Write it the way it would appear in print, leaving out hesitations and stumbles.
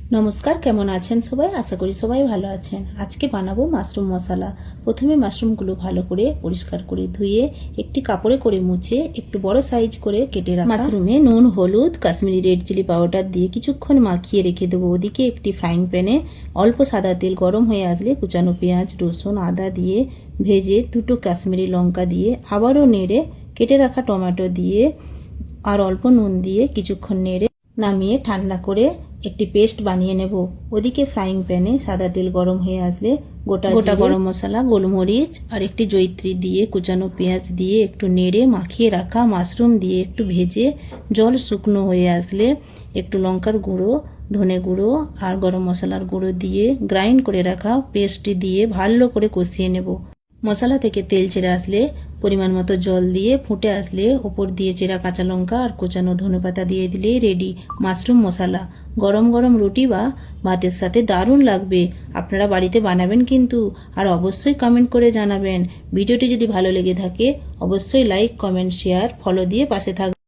নমস্কার, কেমন আছেন সবাই? আশা করি সবাই ভালো আছেন। আজকে বানাবো মাশরুম মশলা। প্রথমে মাশরুমগুলো ভালো করে পরিষ্কার করে ধুয়ে একটি কাপড়ে করে মুছে একটু বড় সাইজ করে কেটে রাখা মাশরুমে নুন, হলুদ, কাশ্মীরি রেড চিলি পাউডার দিয়ে কিছুক্ষণ মাখিয়ে রেখে দেবো। ওদিকে একটি ফ্রাইং প্যানে অল্প সাদা তেল গরম হয়ে আসলে কুচানো পেঁয়াজ, রসুন, আদা দিয়ে ভেজে দুটো কাশ্মীরি লঙ্কা দিয়ে আবারও নেড়ে কেটে রাখা টমেটো দিয়ে আর অল্প নুন দিয়ে কিছুক্ষণ নেড়ে নামিয়ে ঠান্ডা করে একটি পেস্ট বানিয়ে নেব। ওদিকে ফ্রাইং প্যানে সাদা তেল গরম হয়ে আসলে গোটা গরম মশলা, গোলমরিচ আর একটি জয়িত্রী দিয়ে কুচানো পেঁয়াজ দিয়ে একটু নেড়ে মাখিয়ে রাখা মাশরুম দিয়ে একটু ভেজে জল শুকনো হয়ে আসলে একটু লঙ্কার গুঁড়ো, ধনে গুঁড়ো আর গরম মশলার গুঁড়ো দিয়ে গ্রাইন্ড করে রাখা পেস্টটি দিয়ে ভালো করে কষিয়ে নেব। মশলা থেকে তেল ছেড়ে আসলে পরিমাণ মতো জল দিয়ে ফুটে আসলে ওপর দিয়ে চেরা কাঁচা লঙ্কা আর কোচানো ধনেপাতা দিয়ে দিলেই রেডি মাশরুম মশলা। গরম গরম রুটি বা ভাতের সাথে দারুণ লাগবে। আপনারা বাড়িতে বানাবেন কিন্তু, আর অবশ্যই কমেন্ট করে জানাবেন। ভিডিওটি যদি ভালো লেগে থাকে অবশ্যই লাইক, কমেন্ট, শেয়ার, ফলো দিয়ে পাশে থাকবেন।